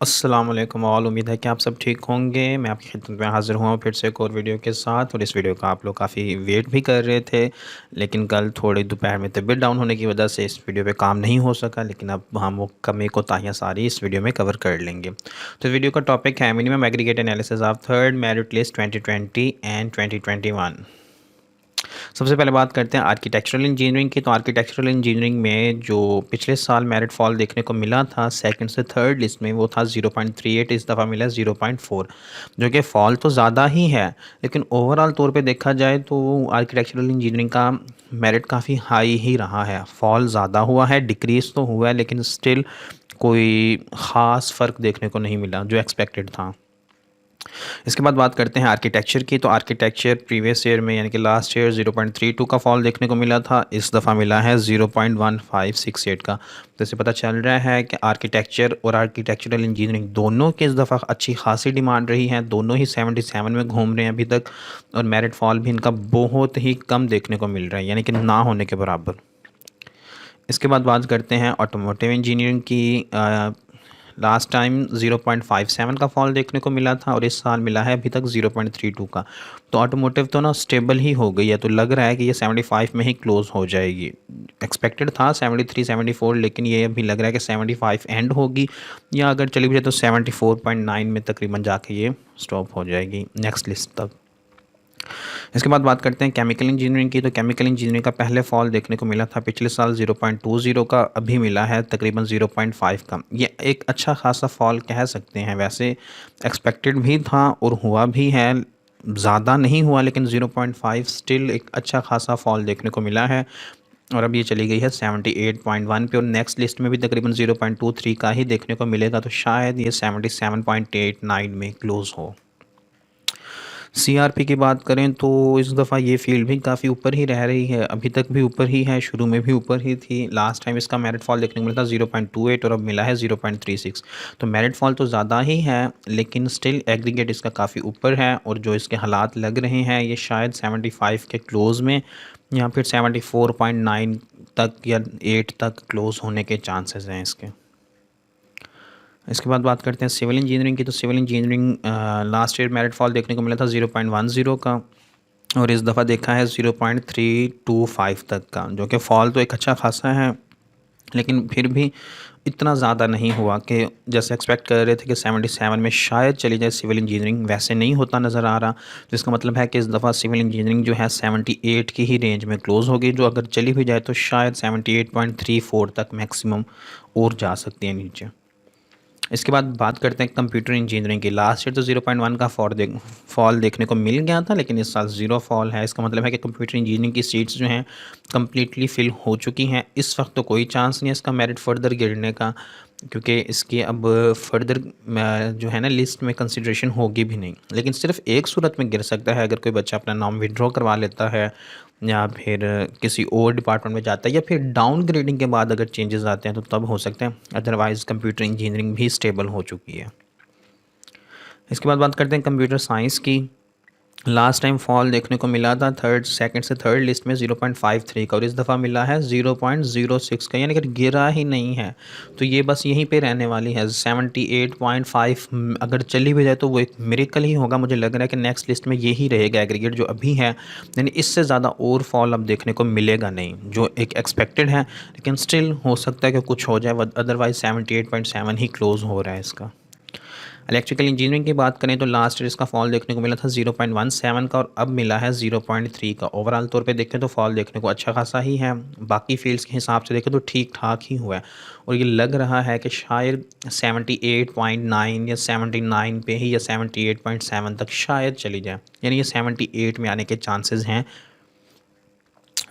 अस्सलाम वालेकुम ऑल। उम्मीद है कि आप सब ठीक होंगे। मैं आपकी खिदमत में हाज़िर हुआ हूँ फिर से एक और वीडियो के साथ। और इस वीडियो का आप लोग काफ़ी वेट भी कर रहे थे, लेकिन कल थोड़ी दोपहर में तबीयत डाउन होने की वजह से इस वीडियो पे काम नहीं हो सका। लेकिन अब हम वो कमी कोताहियाँ सारी इस वीडियो में कवर कर लेंगे। तो वीडियो का टॉपिक है minimum aggregate analysis of third merit list 2020 and 2021। सबसे पहले बात करते हैं आर्किटेक्चरल इंजीनियरिंग की। तो आर्किटेक्चरल इंजीनियरिंग में जो पिछले साल मेरिट फॉल देखने को मिला था सेकंड से थर्ड लिस्ट में, वो था 0.38। इस दफ़ा मिला 0.4, जो कि फ़ॉल तो ज़्यादा ही है, लेकिन ओवरऑल तौर पे देखा जाए तो आर्किटेक्चरल इंजीनियरिंग का मेरिट काफ़ी हाई ही रहा है। फॉल ज़्यादा हुआ है, डिक्रीज़ तो हुआ है, लेकिन स्टिल कोई ख़ास फ़र्क देखने को नहीं मिला जो एक्सपेक्टेड था। इसके बाद बात करते हैं आर्किटेक्चर की। तो आर्किटेक्चर प्रीवियस ईयर में यानी कि लास्ट ईयर 0.32 का फॉल देखने को मिला था, इस दफ़ा मिला है 0.1568 का। तो इससे पता चल रहा है कि आर्किटेक्चर और आर्किटेक्चरल इंजीनियरिंग दोनों की इस दफ़ा अच्छी खासी डिमांड रही है। दोनों ही 77 में घूम रहे हैं अभी तक, और मेरिट फॉल भी इनका बहुत ही कम देखने को मिल रहा है, यानी कि ना होने के बराबर। इसके बाद बात करते हैं ऑटोमोटिव इंजीनियरिंग की। लास्ट टाइम 0.57 का फॉल देखने को मिला था, और इस साल मिला है अभी तक 0.32 का। तो ऑटोमोटिव तो ना स्टेबल ही हो गई है, तो लग रहा है कि ये 75 में ही क्लोज़ हो जाएगी। एक्सपेक्टेड था 73 74, लेकिन ये अभी लग रहा है कि 75 एंड होगी, या अगर चली भी जाए तो 74.9 में तकरीबन जाके ये स्टॉप हो जाएगी नेक्स्ट लिस्ट तक। इसके बाद बात करते हैं केमिकल इंजीनियरिंग की। तो केमिकल इंजीनियरिंग का पहले फॉल देखने को मिला था पिछले साल 0.20 का, अभी मिला है तकरीबन 0.5 का। ये एक अच्छा खासा फॉल कह सकते हैं। वैसे एक्सपेक्टेड भी था और हुआ भी है, ज़्यादा नहीं हुआ, लेकिन 0.5 स्टिल एक अच्छा खासा फॉल देखने को मिला है। और अब ये चली गई है 78.1 पे, और नेक्स्ट लिस्ट में भी तकरीबन 0.23 का ही देखने को मिलेगा, तो शायद ये 77.89 में क्लोज़ हो। सीआरपी की बात करें तो इस दफ़ा ये फील्ड भी काफ़ी ऊपर ही रह रही है, अभी तक भी ऊपर ही है, शुरू में भी ऊपर ही थी। लास्ट टाइम इसका मेरिट फॉल देखने को मिला था 0.28, और अब मिला है 0.36। तो मेरिट फॉल तो ज़्यादा ही है, लेकिन स्टिल एग्रीगेट इसका काफ़ी ऊपर है, और जो इसके हालात लग रहे हैं ये शायद 75 के क्लोज़ में या फिर 74.9 तक या 8 तक क्लोज़ होने के चांसेस हैं इसके। इसके बाद बात करते हैं सिविल इंजीनियरिंग की। तो civil engineering last year merit fall देखने को मिला था 0.10 का, और इस दफ़ा देखा है 0.325 तक का, जो कि फ़ॉल तो एक अच्छा खासा है, लेकिन फिर भी इतना ज़्यादा नहीं हुआ कि जैसे एक्सपेक्ट कर रहे थे कि 77 में शायद चली जाए सिविल इंजीनियरिंग, वैसे नहीं होता नज़र आ रहा। तो इसका मतलब है कि इस दफ़ा सिविल इंजीनियरिंग जो है 78 की ही रेंज में क्लोज़ होगी, जो अगर चली भी जाए तो शायद 78.34 तक मैक्सिमम और जा सकती है नीचे। इसके बाद बात करते हैं कंप्यूटर इंजीनियरिंग की। लास्ट ईयर तो 0.1 का फॉल देखने को मिल गया था, लेकिन इस साल 0 फॉल है। इसका मतलब है कि कंप्यूटर इंजीनियरिंग की सीट्स जो हैं कम्प्लीटली फिल हो चुकी हैं। इस वक्त तो कोई चांस नहीं है इसका मेरिट फर्दर गिरने का, क्योंकि इसकी अब फर्दर जो है ना लिस्ट में कंसिड्रेशन होगी भी नहीं। लेकिन सिर्फ एक सूरत में गिर सकता है, अगर कोई बच्चा अपना नाम विड्रॉ करवा लेता है, या फिर किसी और डिपार्टमेंट में जाता है, या फिर डाउन ग्रेडिंग के बाद अगर चेंजेस आते हैं तो तब हो सकते हैं। अदरवाइज़ कंप्यूटर इंजीनियरिंग भी स्टेबल हो चुकी है। इसके बाद बात करते हैं कंप्यूटर साइंस की। लास्ट टाइम फॉल देखने को मिला था सेकंड से थर्ड लिस्ट में 0.53 का, और इस दफ़ा मिला है 0.06 का, यानी कि गिरा ही नहीं है। तो ये बस यहीं पे रहने वाली है 78.5। अगर चली भी जाए तो वो एक मिरेकल ही होगा। मुझे लग रहा है कि नेक्स्ट लिस्ट में यही रहेगा एग्रीगेट जो अभी है, यानी इससे ज़्यादा और फॉल अब देखने को मिलेगा नहीं, जो एक एक्सपेक्टेड है। लेकिन स्टिल हो सकता है कि कुछ हो जाए, अदरवाइज़ 78.7 ही क्लोज़ हो रहा है इसका। इलेक्ट्रिकल इंजीनियरिंग की बात करें तो लास्ट ईयर इसका फॉल देखने को मिला था 0.17 का, और अब मिला है 0.3 का। ओवरऑल तौर पे देखें तो फॉल देखने को अच्छा खासा ही है, बाकी फील्ड्स के हिसाब से देखें तो ठीक ठाक ही हुआ है। और ये लग रहा है कि शायद 78.9 या 79 पे ही, या 78.7 तक शायद चली जाए, यानी ये 78 में आने के चांसेस हैं।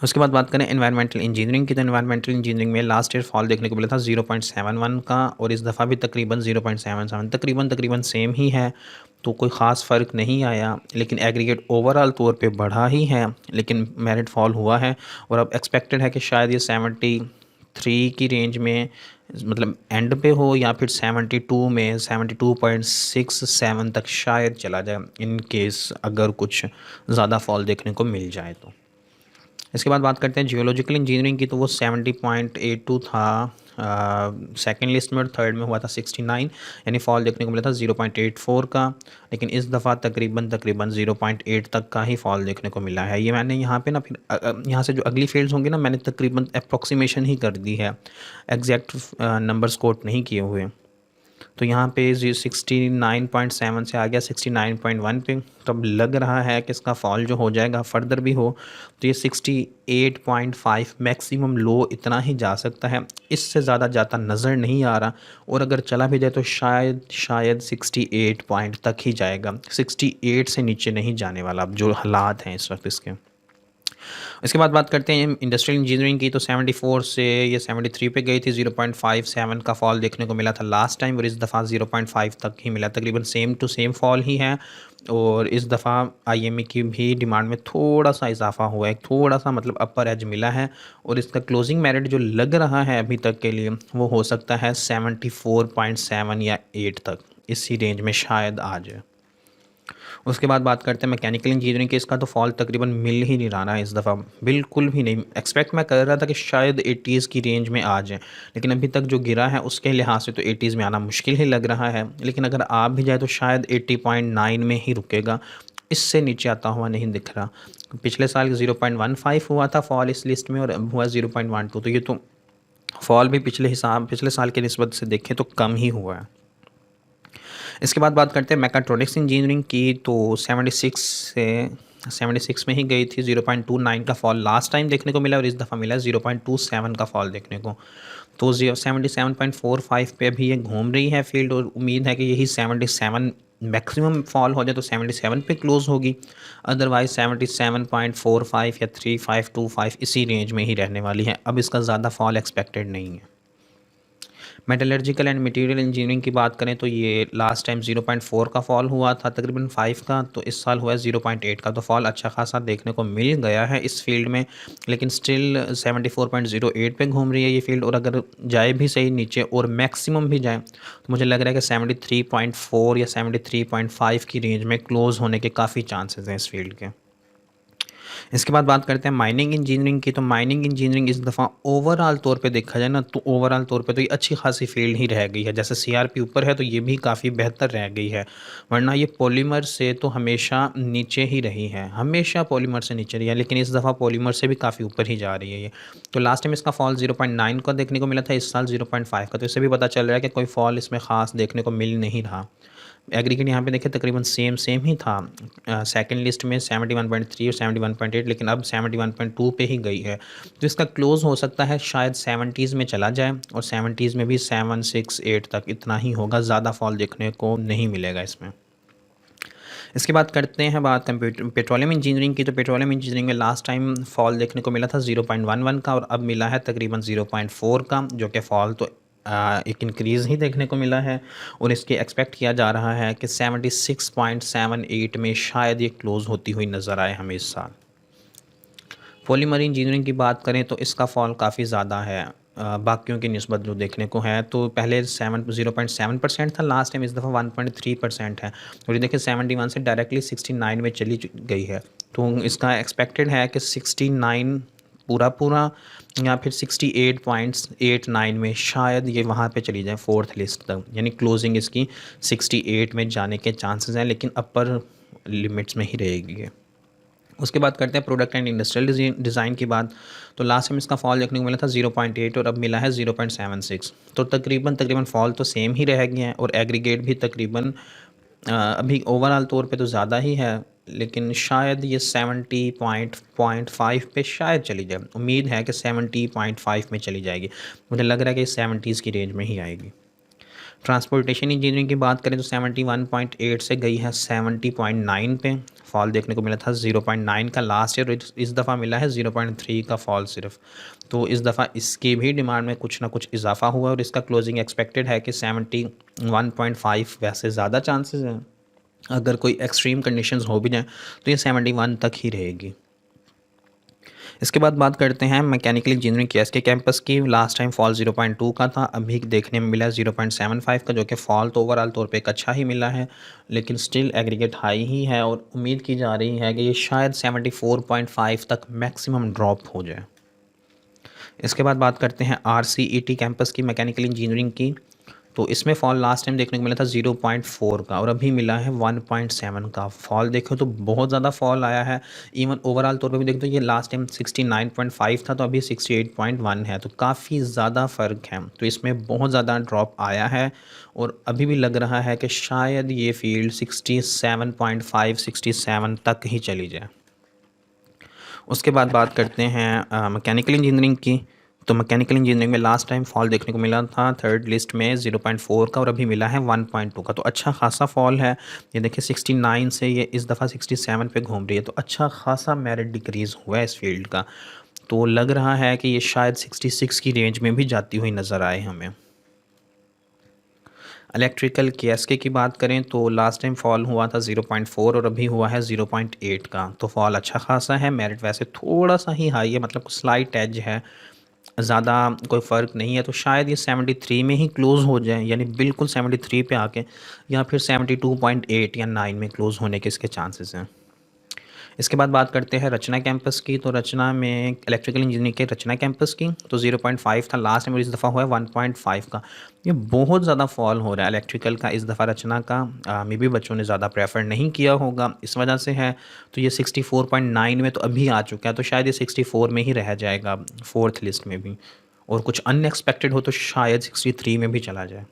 उसके बाद बात करें एनवायरमेंटल इंजीनियरिंग की। तो एनवायरमेंटल इंजीनियरिंग में लास्ट ईयर फॉल देखने को मिला था 0.71 का, और इस दफ़ा भी तकरीबन 0.77, तकरीबन सेम ही है। तो कोई ख़ास फ़र्क नहीं आया, लेकिन एग्रीगेट ओवरऑल तौर पे बढ़ा ही है, लेकिन मेरिट फॉल हुआ है। और अब एक्सपेक्टेड है कि शायद ये 73 की रेंज में, मतलब एंड पे हो, या फिर 72 में 72.67 तक शायद चला जाए, इन केस अगर कुछ ज़्यादा फॉल देखने को मिल जाए तो। इसके बाद बात करते हैं जियोलॉजिकल इंजीनियरिंग की। तो वो 70.82 था सेकंड लिस्ट में और थर्ड में हुआ था 69, यानी फॉल देखने को मिला था 0.84 का, लेकिन इस दफ़ा तकरीबन 0.8 तक का ही फॉल देखने को मिला है। ये मैंने यहाँ पे ना फिर यहाँ से जो अगली फील्ड्स होंगी ना, मैंने तकरीबन अप्रॉक्सीमेशन ही कर दी है, एग्जैक्ट नंबर्स कोट नहीं किए हुए। तो यहाँ पे 69.7 से आ गया 69.1 पे, तो अब लग रहा है कि इसका फॉल जो हो जाएगा फर्दर भी हो तो ये 68.5 मैक्सिमम लो इतना ही जा सकता है, इससे ज़्यादा जाता नज़र नहीं आ रहा। और अगर चला भी जाए तो शायद 68 पॉइंट तक ही जाएगा, 68 से नीचे नहीं जाने वाला अब जो हालात हैं इस वक्त इसके। इसके बाद बात करते हैं इंडस्ट्रियल इंजीनियरिंग की, तो 74 से ये 73 पे गई थी, 0.57 का फॉल देखने को मिला था लास्ट टाइम, और इस दफ़ा 0.5 तक ही मिला, तकरीबन सेम टू सेम फॉल ही है। और इस दफ़ा आईएमई की भी डिमांड में थोड़ा सा इजाफा हुआ है, थोड़ा सा मतलब अपर एज मिला है, और इसका क्लोजिंग मेरिट जो लग रहा है अभी तक के लिए वो हो सकता है 74.7 या 8 तक, इसी रेंज में शायद आ जाए। उसके बाद बात करते हैं मैकेनिकल इंजीनियरिंग के, इसका तो फॉल तकरीबन मिल ही नहीं रहा है इस दफ़ा, बिल्कुल भी नहीं। एक्सपेक्ट मैं कर रहा था कि शायद 80s की रेंज में आ जाए, लेकिन अभी तक जो गिरा है उसके लिहाज से तो 80s में आना मुश्किल ही लग रहा है, लेकिन अगर आ भी जाए तो शायद 80.9 में ही रुकेगा, इससे नीचे आता हुआ नहीं दिख रहा। पिछले साल 0.15 हुआ था फॉल इस लिस्ट में, और अब हुआ 0.12, तो ये तो फॉल भी पिछले साल के निस्बत से देखें तो कम ही हुआ है। इसके बाद बात करते हैं मैकाट्रॉनिक्स इंजीनियरिंग की, तो 76 में ही गई थी, 0.29 का फॉल लास्ट टाइम देखने को मिला, और इस दफ़ा मिला 0.27 का फॉल देखने को। तो 77.45 पे अभी ये घूम रही है फील्ड, और उम्मीद है कि यही 77 मैक्सिमम फॉल हो जाए तो 77 पे क्लोज़ होगी, अदरवाइज़ 77.45 या 3525 इसी रेंज में ही रहने वाली है। अब इसका ज़्यादा फॉल एक्सपेक्टेड नहीं है। मेटलर्जिकल एंड मटेरियल इंजीनियरिंग की बात करें तो ये लास्ट टाइम 0.4 का फॉल हुआ था, तकरीबन 5 का, तो इस साल हुआ है 0.8 का, तो फॉल अच्छा खासा देखने को मिल गया है इस फील्ड में, लेकिन स्टिल 74.08 पे घूम रही है ये फील्ड, और अगर जाए भी सही नीचे और मैक्सिमम भी जाए तो मुझे लग रहा है कि 73.4 या 73.5 की रेंज में क्लोज़ होने के काफ़ी चांसेस हैं इस फील्ड के। इसके बाद बात करते हैं माइनिंग इंजीनियरिंग की, तो माइनिंग इंजीनियरिंग इस दफ़ा ओवरऑल तौर पे देखा जाए ना, तो ओवरऑल तौर पे तो ये अच्छी खासी फील्ड ही रह गई है। जैसे सीआरपी ऊपर है तो ये भी काफ़ी बेहतर रह गई है, वरना ये पॉलीमर से तो हमेशा नीचे ही रही है, हमेशा पॉलीमर से नीचे रही है, लेकिन इस दफ़ा पॉलीमर से भी काफ़ी ऊपर ही जा रही है ये। तो लास्ट टाइम इसका फॉल 0.9 का देखने को मिला था, इस साल 0.5 का, तो इससे भी पता चल रहा है कि कोई फॉल इसमें ख़ास देखने को मिल नहीं रहा। एग्रीगेट यहाँ पे देखें तकरीबन सेम ही था, सेकंड लिस्ट में 71.3 और 71.8, लेकिन अब 71.2 पे ही गई है, तो इसका क्लोज़ हो सकता है शायद 70s में चला जाए, और 70s में भी 768 तक इतना ही होगा, ज़्यादा फॉल देखने को नहीं मिलेगा इसमें। इसके बाद करते हैं बात पेट्रोलियम इंजीनियरिंग की, तो पेट्रोलियम इंजीनियरिंग में लास्ट टाइम फॉल देखने को मिला था 0.11 का, और अब मिला है तकरीबन 0.4 का, जो कि फॉल तो एक इंक्रीज़ ही देखने को मिला है, और इसके एक्सपेक्ट किया जा रहा है कि 76.78 में शायद ये क्लोज़ होती हुई नज़र आए हमें इस साल। पॉलीमर इंजीनियरिंग की बात करें तो इसका फॉल काफ़ी ज़्यादा है बाकियों की निस्बत जो देखने को है, तो पहले 0.7% था लास्ट टाइम, इस दफ़ा 1.3% है, और ये देखिए 71 से डायरेक्टली 69 में चली गई है, तो इसका एक्सपेक्टेड है कि 69 पूरा या फिर 68.89 में शायद ये वहाँ पे चली जाए फोर्थ लिस्ट तक, यानी क्लोजिंग इसकी 68 में जाने के चांसेस हैं, लेकिन अपर लिमिट्स में ही रहेगी ये। उसके बाद करते हैं प्रोडक्ट एंड इंडस्ट्रियल डिज़ाइन की बात, तो लास्ट टाइम इसका फॉल देखने को मिला था 0.8 और अब मिला है 0.76, तो तकरीबन फॉल तो सेम ही रह गए हैं, और एग्रीगेट भी तकरीबन अभी ओवरऑल तौर पे तो ज़्यादा ही है, लेकिन शायद ये 70.5 पे शायद चली जाए, उम्मीद है कि 70.5 में चली जाएगी, मुझे लग रहा है कि 70s की रेंज में ही आएगी। ट्रांसपोर्टेशन इंजीनियरिंग की बात करें तो 71.8 से गई है 70.9 पे, फॉल देखने को मिला था 0.9 का लास्ट ईयर, इस दफ़ा मिला है 0.3 का फॉल सिर्फ, तो इस दफ़ा इसकी भी डिमांड में कुछ ना कुछ इजाफा हुआ, और इसका क्लोजिंग एक्सपेक्टेड है कि 71.5, वैसे ज़्यादा चांसेस हैं, अगर कोई एक्सट्रीम कंडीशंस हो भी जाए तो ये 71 तक ही रहेगी। इसके बाद बात करते हैं मैकेनिकल इंजीनियरिंग के एसके कैंपस की, लास्ट टाइम फॉल 0.2 का था, अभी देखने में मिला 0.75 का, जो कि फॉल तो ओवरऑल तौर पे एक अच्छा ही मिला है, लेकिन स्टिल एग्रीगेट हाई ही है, और उम्मीद की जा रही है कि ये शायद 74.5 तक मैक्सिमम ड्रॉप हो जाए। इसके बाद बात करते हैं RCET कैंपस की, मैकेनिकल इंजीनियरिंग की। तो इसमें फॉल लास्ट टाइम देखने को मिला था 0.4 का और अभी मिला है 1.7 का। फॉल देखो तो बहुत ज़्यादा फॉल आया है। इवन ओवरऑल तौर पे भी देखो तो ये लास्ट टाइम 69.5 था, तो अभी 68.1 है, तो काफ़ी ज़्यादा फ़र्क है। तो इसमें बहुत ज़्यादा ड्रॉप आया है और अभी भी लग रहा है कि शायद ये फील्ड 67.5 67 तक ही चली जाए। उसके बाद बात करते हैं मैकेनिकल इंजीनियरिंग की। तो मैकेनिकल इंजीनियरिंग में लास्ट टाइम फॉल देखने को मिला था थर्ड लिस्ट में 0.4 का और अभी मिला है 1.2 का, तो अच्छा खासा फॉल है। ये देखिए 69 से ये इस दफ़ा 67 पे घूम रही है, तो अच्छा खासा मेरिट डिक्रीज़ हुआ है इस फील्ड का। तो लग रहा है कि ये शायद 66 की रेंज में भी जाती हुई नज़र आए हमें। इलेक्ट्रिकल KSK की बात करें तो लास्ट टाइम फॉल हुआ था 0.4 और अभी हुआ है 0.8 का, तो फॉल अच्छा खासा है। मेरिट वैसे थोड़ा सा ही हाई है, मतलब स्लाइट एज है, ज़्यादा कोई फ़र्क नहीं है। तो शायद ये 73 में ही क्लोज़ हो जाए, यानी बिल्कुल 73 पे आके, या फिर 72.8 या 9 में क्लोज़ होने के इसके चांसेस हैं। इसके बाद बात करते हैं रचना कैंपस की। तो रचना में इलेक्ट्रिकल इंजीनियरिंग के रचना कैंपस की तो 0.5 था लास्ट में, इस दफ़ा हुआ है 1.5 का। ये बहुत ज़्यादा फॉल हो रहा है इलेक्ट्रिकल का इस दफ़ा रचना का। मे बी बच्चों ने ज़्यादा प्रेफर नहीं किया होगा, इस वजह से है। तो ये 64.9 में तो अभी आ चुका है, तो शायद ये 64 में ही रह जाएगा फोर्थ लिस्ट में भी, और कुछ अनएक्सपेक्टेड हो तो शायद 63 में भी चला जाए।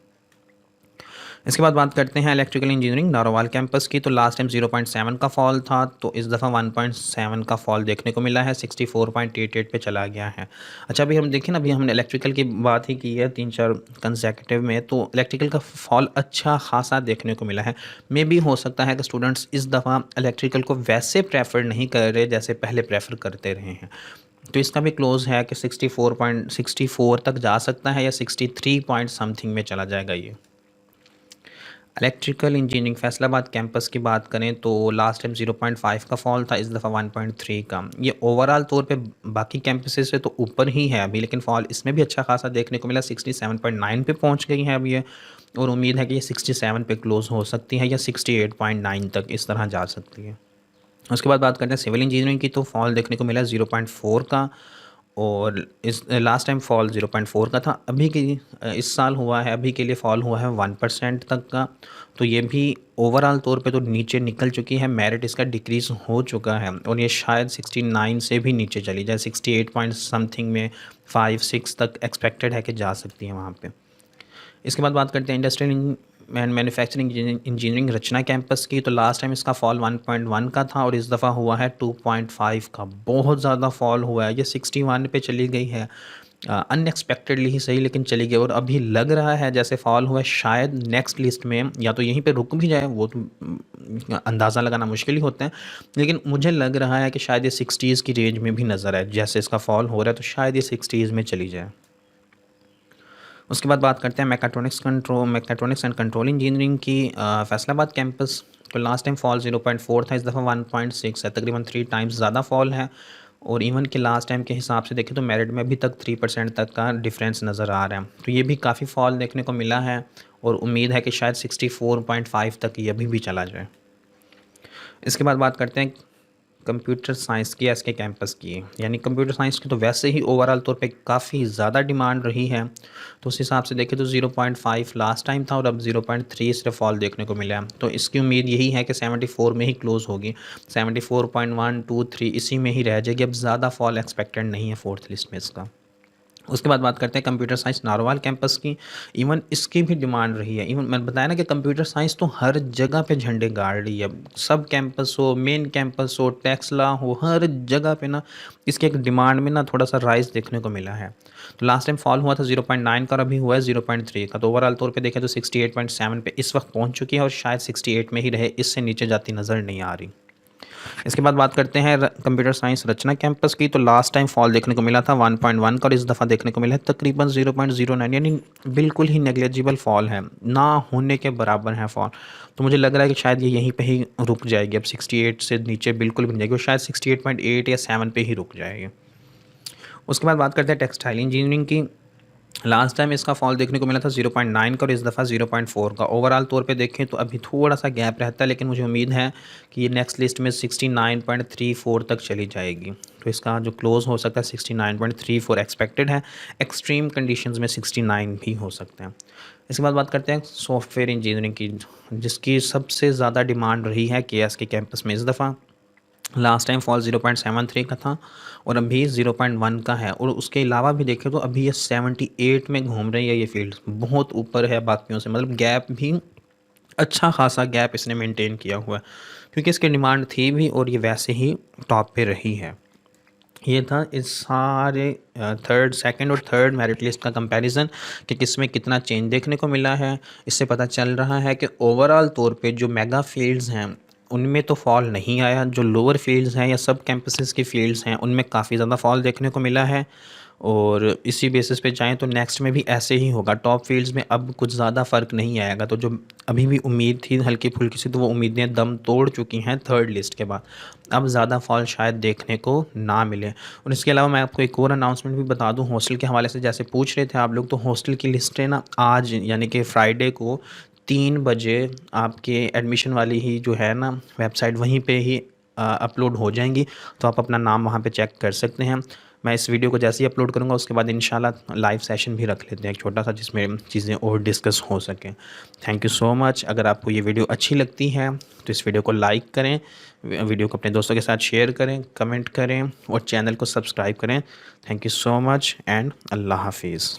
इसके बाद बात करते हैं इलेक्ट्रिकल इंजीनियरिंग नारोवाल कैंपस की। तो लास्ट टाइम 0.7 का फॉल था, तो इस दफ़ा 1.7 का फॉल देखने को मिला है, 64.88 पे चला गया है। अच्छा, अभी हम देखें ना, अभी हमने इलेक्ट्रिकल की बात ही की है 3-4 कंसेक्यूटिव में, तो इलेक्ट्रिकल का फॉल अच्छा खासा देखने को मिला है। मे भी हो सकता है कि स्टूडेंट्स इस दफ़ा इलेक्ट्रिकल को वैसे प्रेफर नहीं कर रहे जैसे पहले प्रेफर करते रहे हैं। तो इसका भी क्लोज़ है कि 64 तक जा सकता है या 63 पॉइंट समथिंग में चला जाएगा ये। इलेक्ट्रिकल इंजीनियरिंग फैसलाबाद कैंपस की बात करें तो लास्ट टाइम 0.5 का फॉल था, इस दफ़ा 1.3 का। ये ओवरऑल तौर पे बाकी कैंपसेस से तो ऊपर ही है अभी, लेकिन फॉल इसमें भी अच्छा खासा देखने को मिला, 67.9 पे पहुंच गई है अब ये, और उम्मीद है कि ये 67 पे क्लोज़ हो सकती है या 68.9 तक इस तरह जा सकती है। उसके बाद बात करते हैं सिविल इंजीनियरिंग की। तो फॉल देखने को मिला 0.4 का, और इस लास्ट टाइम फॉल 0.4 का था। अभी की इस साल हुआ है, अभी के लिए फॉल हुआ है 1% तक का। तो ये भी ओवरऑल तौर पे तो नीचे निकल चुकी है, मेरिट इसका डिक्रीज़ हो चुका है और ये शायद 69 से भी नीचे चली जाए, 68 पॉइंट समथिंग में 5-6 तक एक्सपेक्टेड है कि जा सकती है वहाँ पे। इसके बाद बात करते हैं industrial and manufacturing engineering Rachna campus की। तो लास्ट टाइम इसका फॉल 1.1 का था और इस दफ़ा हुआ है 2.5 का। बहुत ज़्यादा फॉल हुआ है, ये 61 पे चली गई है, अनएक्सपेक्टेडली ही सही, लेकिन चली गई। और अभी लग रहा है जैसे फॉल हुआ है शायद नेक्स्ट लिस्ट में या तो यहीं पे रुक भी जाए, वो तो अंदाज़ा लगाना मुश्किल ही होता है, लेकिन मुझे लग रहा है कि शायद ये 60s की रेंज में भी नज़र आए। जैसे इसका फॉल हो रहा है तो शायद ये 60s में चली जाए। उसके बाद बात करते हैं मैकेट्रॉनिक्स एंड कंट्रोल इंजीनियरिंग की। फैसलाबाद कैंपस तो लास्ट टाइम फॉल 0.4 था, इस दफ़ा 1.6 है, तकरीबन 3 टाइम्स ज़्यादा फॉल है। और इवन के लास्ट टाइम के हिसाब से देखें तो मेरिट में अभी तक 3% तक का डिफरेंस नज़र आ रहा है, तो ये भी काफ़ी फॉल देखने को मिला है और उम्मीद है कि शायद 64.5 तक ये अभी भी चला जाए। इसके बाद बात करते हैं कंप्यूटर साइंस की एसके कैंपस की। यानी कंप्यूटर साइंस की तो वैसे ही ओवरऑल तौर पे काफ़ी ज़्यादा डिमांड रही है, तो उस हिसाब से देखें तो 0.5 लास्ट टाइम था और अब 0.3 से फॉल देखने को मिला है। तो इसकी उम्मीद यही है कि 74 में ही क्लोज़ होगी, 74.1, 2, 3 इसी में ही रह जाएगी। अब ज़्यादा फॉल एक्सपेक्टेड नहीं है फोर्थ लिस्ट में इसका। उसके बाद बात करते हैं कंप्यूटर साइंस नारोवाल कैंपस की। इवन इसकी भी डिमांड रही है, इवन मैंने बताया ना कि कंप्यूटर साइंस तो हर जगह पे झंडे गाड़ रही है, सब कैंपस हो, मेन कैंपस हो, टेक्सला हो, हर जगह पे ना इसके एक डिमांड में ना थोड़ा सा राइज देखने को मिला है। तो लास्ट टाइम फॉल हुआ था 0.9 का और अभी हुआ है 0.3 का। तो ओवरऑल तौर पे देखें तो 68.7 पे इस वक्त पहुंच चुकी है और शायद 68 में ही रहे, इससे नीचे जाती नज़र नहीं आ रही। इसके बाद बात करते हैं कंप्यूटर साइंस रचना कैंपस की। तो लास्ट टाइम फॉल देखने को मिला था 1.1 का और इस दफ़ा देखने को मिला है तकरीबन 0.09, यानी बिल्कुल ही नेग्लिजिबल फॉल है, ना होने के बराबर है फॉल। तो मुझे लग रहा है कि शायद ये यहीं पे ही रुक जाएगी, अब 68 से नीचे बिल्कुल भी नहीं जाएगी और शायद 68.8 या 7 पे ही रुक जाएगी। उसके बाद बात करते हैं टेक्सटाइल इंजीनियरिंग की। लास्ट टाइम इसका फॉल देखने को मिला था 0.9 का और इस दफ़ा 0.4 का। ओवरऑल तौर पे देखें तो अभी थोड़ा सा गैप रहता है, लेकिन मुझे उम्मीद है कि ये नेक्स्ट लिस्ट में 69.34 तक चली जाएगी। तो इसका जो क्लोज़ हो सकता है 69.34 एक्सपेक्टेड है। एक्सट्रीम कंडीशंस में 69 भी हो सकते हैं। इसके बाद बात करते हैं सॉफ्टवेयर इंजीनियरिंग की, जिसकी सबसे ज़्यादा डिमांड रही है KSK कैंपस में इस दफ़ा। लास्ट टाइम फॉल 0.73 का था और अभी 0.1 का है, और उसके अलावा भी देखें तो अभी ये 78 में घूम रही है। ये फील्ड बहुत ऊपर है बाकियों से, मतलब गैप भी अच्छा खासा गैप इसने मेंटेन किया हुआ है, क्योंकि इसकी डिमांड थी भी और ये वैसे ही टॉप पे रही है। ये था इस सारे सेकंड और थर्ड मेरिट लिस्ट का कंपैरिजन कि किस में कितना चेंज देखने को मिला है। इससे पता चल रहा है कि ओवरऑल तौर पे जो मेगा फील्ड्स हैं उनमें तो फॉल नहीं आया, जो लोअर फील्ड्स हैं या सब कैंपसेस की फील्ड्स हैं उनमें काफ़ी ज़्यादा फॉल देखने को मिला है। और इसी बेसिस पे जाएँ तो नेक्स्ट में भी ऐसे ही होगा। टॉप फील्ड्स में अब कुछ ज़्यादा फ़र्क नहीं आएगा। तो जो अभी भी उम्मीद थी हल्की-फुल्की सी, तो वो उम्मीदें दम तोड़ चुकी हैं थर्ड लिस्ट के बाद। अब ज़्यादा फॉल शायद देखने को ना मिले। और इसके अलावा मैं आपको एक और अनाउंसमेंट भी बता दूँ हॉस्टल के हवाले से, जैसे पूछ रहे थे आप लोग, तो हॉस्टल की लिस्टें ना आज यानी कि फ्राइडे को 3 बजे आपके एडमिशन वाली ही जो है ना वेबसाइट, वहीं पे ही अपलोड हो जाएंगी। तो आप अपना नाम वहाँ पे चेक कर सकते हैं। मैं इस वीडियो को जैसे ही अपलोड करूँगा उसके बाद इंशाल्लाह लाइव सेशन भी रख लेते हैं एक छोटा सा, जिसमें चीज़ें और डिस्कस हो सकें। Thank you so much. अगर आपको ये वीडियो अच्छी लगती है तो इस वीडियो को लाइक करें, वीडियो को अपने दोस्तों के साथ शेयर करें, कमेंट करें और चैनल को सब्सक्राइब करें। Thank you so much and अल्लाह हाफिज़।